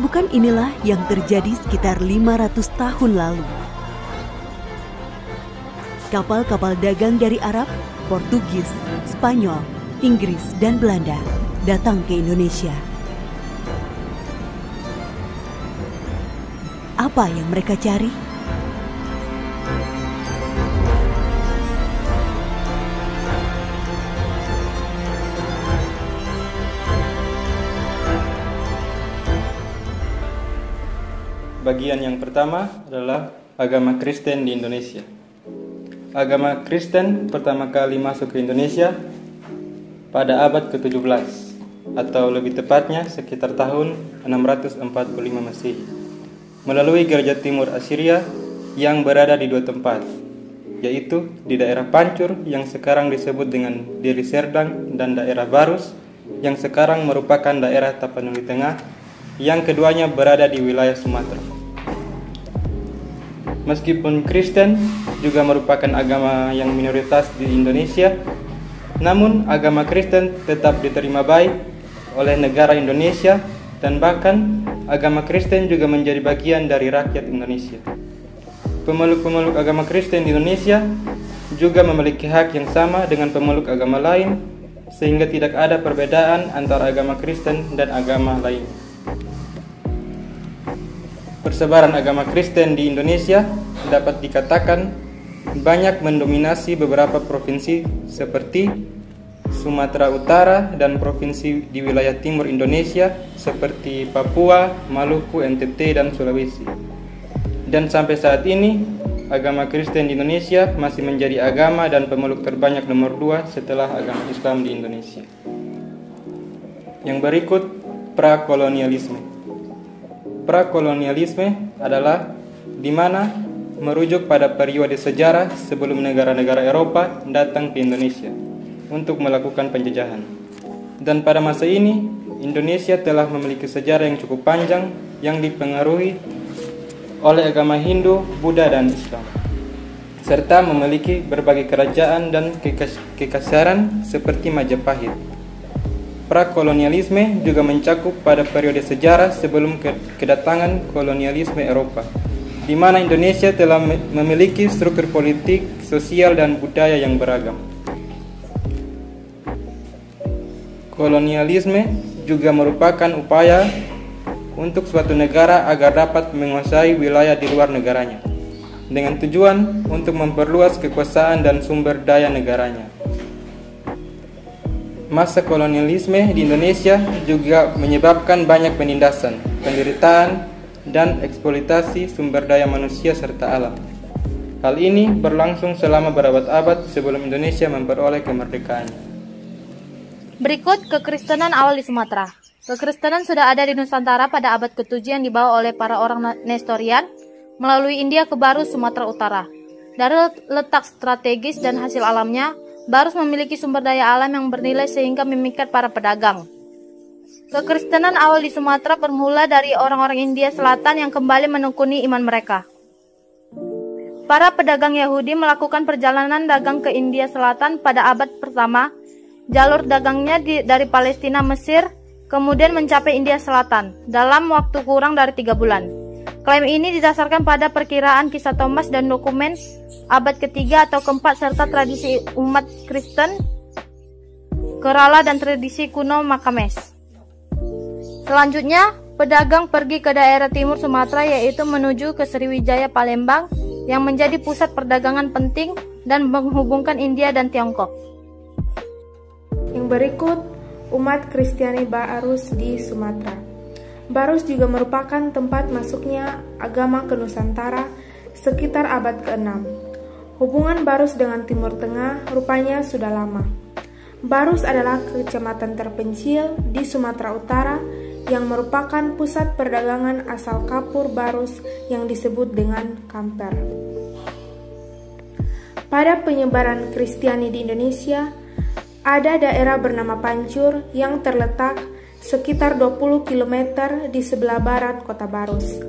Kesibukan inilah yang terjadi sekitar 500 tahun lalu. Kapal-kapal dagang dari Arab, Portugis, Spanyol, Inggris, dan Belanda datang ke Indonesia. Apa yang mereka cari? Bagian yang pertama adalah agama Kristen di Indonesia. Agama Kristen pertama kali masuk ke Indonesia pada abad ke-17 atau lebih tepatnya sekitar tahun 645 Masehi melalui gereja timur Assyria yang berada di dua tempat, yaitu di daerah Pancur yang sekarang disebut dengan Deli Serdang dan daerah Barus yang sekarang merupakan daerah Tapanuli Tengah, yang keduanya berada di wilayah Sumatera. Meskipun Kristen juga merupakan agama yang minoritas di Indonesia, namun agama Kristen tetap diterima baik oleh negara Indonesia dan bahkan agama Kristen juga menjadi bagian dari rakyat Indonesia. Pemeluk-pemeluk agama Kristen di Indonesia juga memiliki hak yang sama dengan pemeluk agama lain, sehingga tidak ada perbedaan antara agama Kristen dan agama lain. Persebaran agama Kristen di Indonesia dapat dikatakan banyak mendominasi beberapa provinsi seperti Sumatera Utara dan provinsi di wilayah timur Indonesia seperti Papua, Maluku, NTT, dan Sulawesi. Dan sampai saat ini, agama Kristen di Indonesia masih menjadi agama dan pemeluk terbanyak nomor 2 setelah agama Islam di Indonesia. Yang berikut, prakolonialisme. Prakolonialisme adalah di mana merujuk pada periode sejarah sebelum negara-negara Eropa datang ke Indonesia untuk melakukan penjajahan. Dan pada masa ini, Indonesia telah memiliki sejarah yang cukup panjang yang dipengaruhi oleh agama Hindu, Buddha, dan Islam, serta memiliki berbagai kerajaan dan kekaisaran seperti Majapahit. Prakolonialisme juga mencakup pada periode sejarah sebelum kedatangan kolonialisme Eropa, di mana Indonesia telah memiliki struktur politik, sosial, dan budaya yang beragam. Kolonialisme juga merupakan upaya untuk suatu negara agar dapat menguasai wilayah di luar negaranya, dengan tujuan untuk memperluas kekuasaan dan sumber daya negaranya. Masa kolonialisme di Indonesia juga menyebabkan banyak penindasan, penderitaan, dan eksploitasi sumber daya manusia serta alam. Hal ini berlangsung selama berabad-abad sebelum Indonesia memperoleh kemerdekaannya. Berikut kekristenan awal di Sumatera. Kekristenan sudah ada di Nusantara pada abad ke-7 yang dibawa oleh para orang Nestorian melalui India ke Barus, Sumatera Utara. Dari letak strategis dan hasil alamnya, Barus memiliki sumber daya alam yang bernilai sehingga memikat para pedagang. Kekristenan awal di Sumatera bermula dari orang-orang India Selatan yang kembali menekuni iman mereka. Para pedagang Yahudi melakukan perjalanan dagang ke India Selatan pada abad pertama. Jalur dagangnya dari Palestina, Mesir, kemudian mencapai India Selatan dalam waktu kurang dari 3 bulan. Klaim ini didasarkan pada perkiraan kisah Thomas dan dokumen abad ke-3 atau ke-4 serta tradisi umat Kristen, Kerala, dan tradisi kuno Makames. Selanjutnya, pedagang pergi ke daerah timur Sumatera yaitu menuju ke Sriwijaya Palembang yang menjadi pusat perdagangan penting dan menghubungkan India dan Tiongkok. Yang berikut, umat Kristiani Barus di Sumatera. Barus juga merupakan tempat masuknya agama ke Nusantara sekitar abad ke-6. Hubungan Barus dengan Timur Tengah rupanya sudah lama. Barus adalah kecamatan terpencil di Sumatera Utara yang merupakan pusat perdagangan asal kapur Barus yang disebut dengan Kamper. Pada penyebaran Kristiani di Indonesia, ada daerah bernama Pancur yang terletak sekitar 20 km di sebelah barat kota Barus.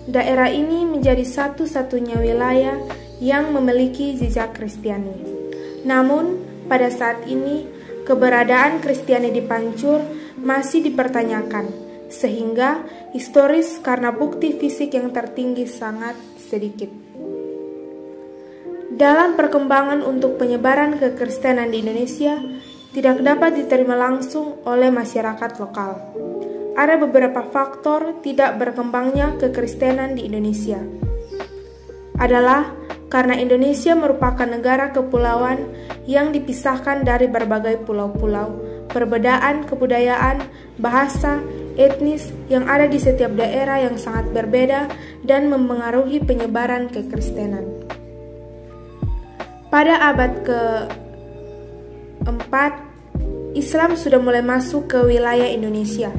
Daerah ini menjadi satu-satunya wilayah yang memiliki jejak Kristiani. Namun, pada saat ini, keberadaan Kristiani di Pancur masih dipertanyakan, sehingga historis karena bukti fisik yang tertinggi sangat sedikit. Dalam perkembangan untuk penyebaran kekristenan di Indonesia, tidak dapat diterima langsung oleh masyarakat lokal. Ada beberapa faktor tidak berkembangnya kekristenan di Indonesia. Adalah karena Indonesia merupakan negara kepulauan yang dipisahkan dari berbagai pulau-pulau, perbedaan kebudayaan, bahasa, etnis yang ada di setiap daerah yang sangat berbeda dan mempengaruhi penyebaran kekristenan. Pada abad ke-4, Islam sudah mulai masuk ke wilayah Indonesia,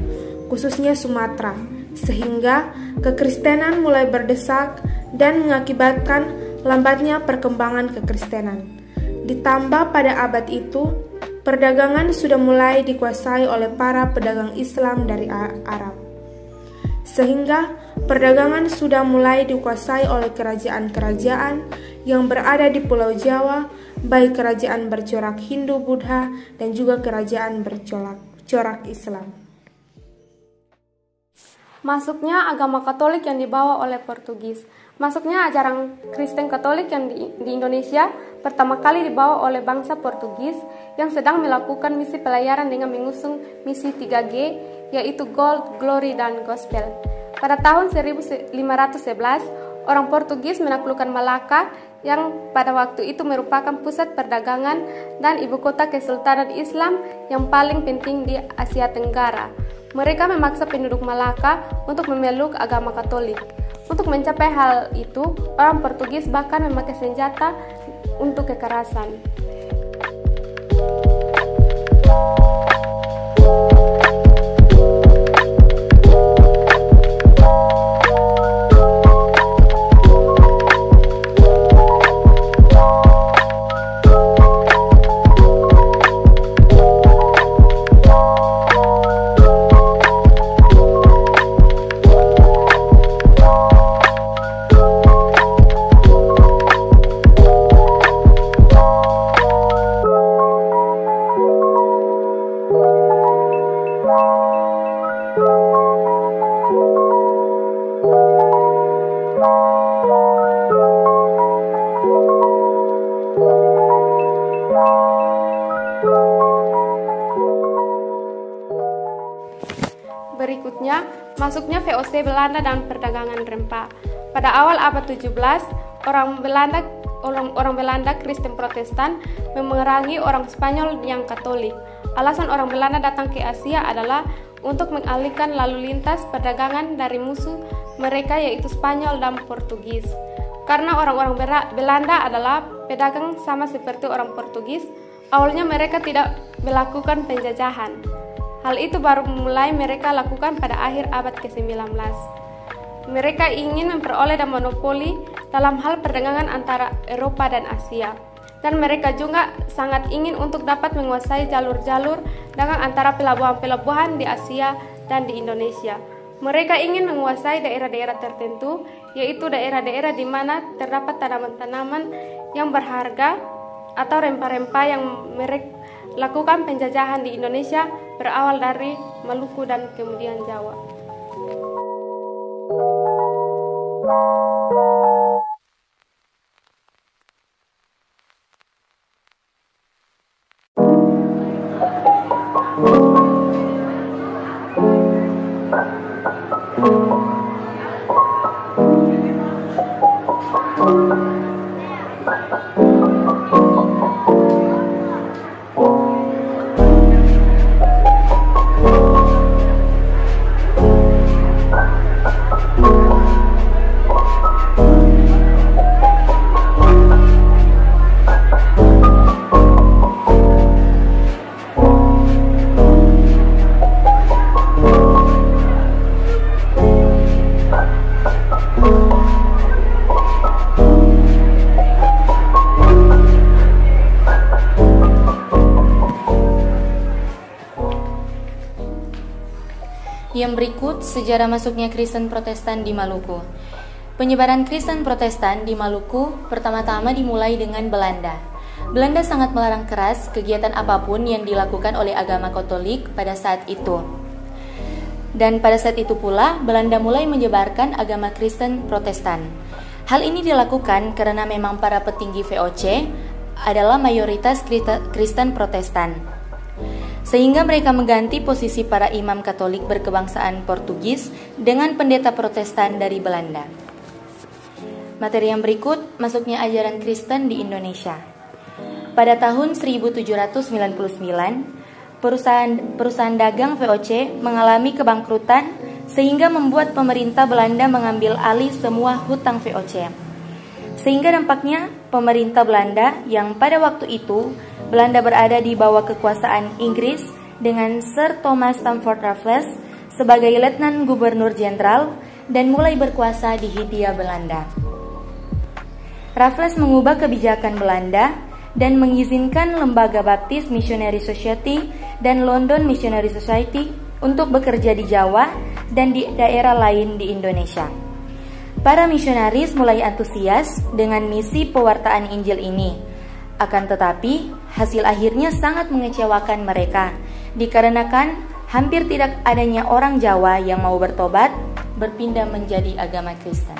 khususnya Sumatera, sehingga kekristenan mulai berdesak dan mengakibatkan lambatnya perkembangan kekristenan. Ditambah pada abad itu, perdagangan sudah mulai dikuasai oleh para pedagang Islam dari Arab. Sehingga perdagangan sudah mulai dikuasai oleh kerajaan-kerajaan yang berada di Pulau Jawa, baik kerajaan bercorak Hindu Buddha dan juga kerajaan bercorak Islam. Masuknya agama Katolik yang dibawa oleh Portugis. Masuknya ajaran Kristen Katolik yang di Indonesia pertama kali dibawa oleh bangsa Portugis yang sedang melakukan misi pelayaran dengan mengusung misi 3G, yaitu Gold, Glory, dan Gospel. Pada tahun 1511, orang Portugis menaklukkan Malaka yang pada waktu itu merupakan pusat perdagangan dan ibu kota Kesultanan Islam yang paling penting di Asia Tenggara. Mereka memaksa penduduk Malaka untuk memeluk agama Katolik. Untuk mencapai hal itu, orang Portugis bahkan memakai senjata untuk kekerasan. Berikutnya, masuknya VOC Belanda dan perdagangan rempah. Pada awal abad 17, orang Belanda Kristen Protestan memerangi orang Spanyol yang Katolik. Alasan orang Belanda datang ke Asia adalah untuk mengalihkan lalu lintas perdagangan dari musuh mereka yaitu Spanyol dan Portugis. Karena orang-orang Belanda adalah pedagang sama seperti orang Portugis, awalnya mereka tidak melakukan penjajahan. Hal itu baru mulai mereka lakukan pada akhir abad ke-19. Mereka ingin memperoleh dan monopoli dalam hal perdagangan antara Eropa dan Asia. Dan mereka juga sangat ingin untuk dapat menguasai jalur-jalur dagang antara pelabuhan-pelabuhan di Asia dan di Indonesia. Mereka ingin menguasai daerah-daerah tertentu, yaitu daerah-daerah di mana terdapat tanaman-tanaman yang berharga atau rempah-rempah yang mereka lakukan penjajahan di Indonesia berawal dari Maluku dan kemudian Jawa. Yang berikut sejarah masuknya Kristen Protestan di Maluku. Penyebaran Kristen Protestan di Maluku pertama-tama dimulai dengan Belanda. Belanda sangat melarang keras kegiatan apapun yang dilakukan oleh agama Katolik pada saat itu. Dan pada saat itu pula, Belanda mulai menyebarkan agama Kristen Protestan. Hal ini dilakukan karena memang para petinggi VOC adalah mayoritas Kristen Protestan, sehingga mereka mengganti posisi para imam Katolik berkebangsaan Portugis dengan pendeta Protestan dari Belanda. Materi yang berikut, masuknya ajaran Kristen di Indonesia. Pada tahun 1799, perusahaan dagang VOC mengalami kebangkrutan sehingga membuat pemerintah Belanda mengambil alih semua hutang VOC. Sehingga dampaknya pemerintah Belanda yang pada waktu itu Belanda berada di bawah kekuasaan Inggris dengan Sir Thomas Stamford Raffles sebagai Letnan Gubernur Jenderal dan mulai berkuasa di Hindia Belanda. Raffles mengubah kebijakan Belanda dan mengizinkan Lembaga Baptist Missionary Society dan London Missionary Society untuk bekerja di Jawa dan di daerah lain di Indonesia. Para misionaris mulai antusias dengan misi pewartaan Injil ini. Akan tetapi, hasil akhirnya sangat mengecewakan mereka, dikarenakan hampir tidak adanya orang Jawa yang mau bertobat, berpindah menjadi agama Kristen.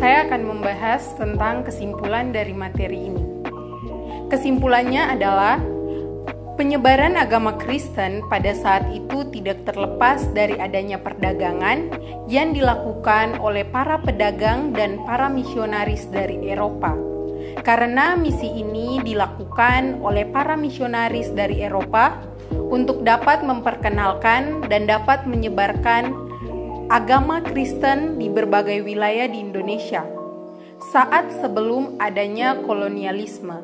Saya akan membahas tentang kesimpulan dari materi ini. Kesimpulannya adalah penyebaran agama Kristen pada saat itu tidak terlepas dari adanya perdagangan yang dilakukan oleh para pedagang dan para misionaris dari Eropa. Karena misi ini dilakukan oleh para misionaris dari Eropa untuk dapat memperkenalkan dan dapat menyebarkan agama Kristen di berbagai wilayah di Indonesia saat sebelum adanya kolonialisme.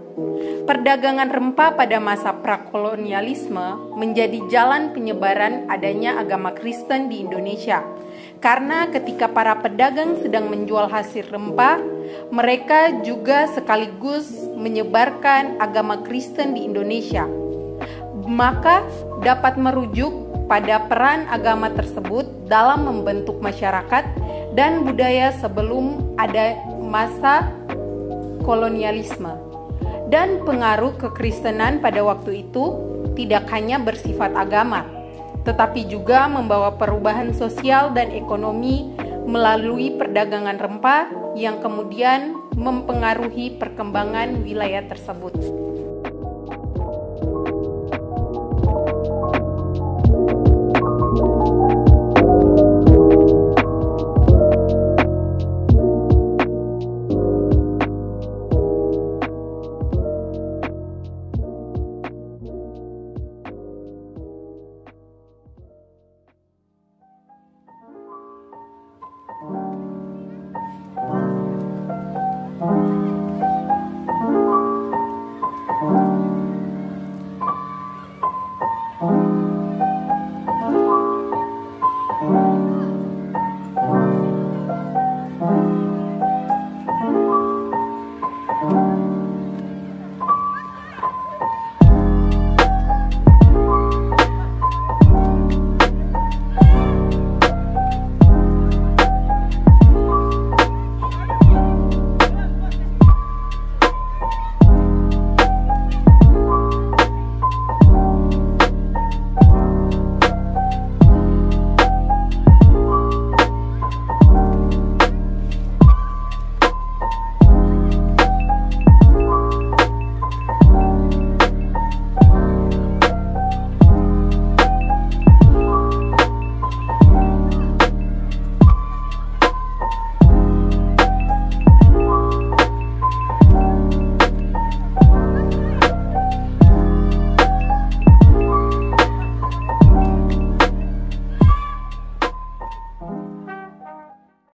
Perdagangan rempah pada masa prakolonialisme menjadi jalan penyebaran adanya agama Kristen di Indonesia. Karena ketika para pedagang sedang menjual hasil rempah, mereka juga sekaligus menyebarkan agama Kristen di Indonesia. Maka dapat merujuk pada peran agama tersebut dalam membentuk masyarakat dan budaya sebelum ada masa kolonialisme. Dan pengaruh kekristenan pada waktu itu tidak hanya bersifat agama, tetapi juga membawa perubahan sosial dan ekonomi melalui perdagangan rempah yang kemudian mempengaruhi perkembangan wilayah tersebut.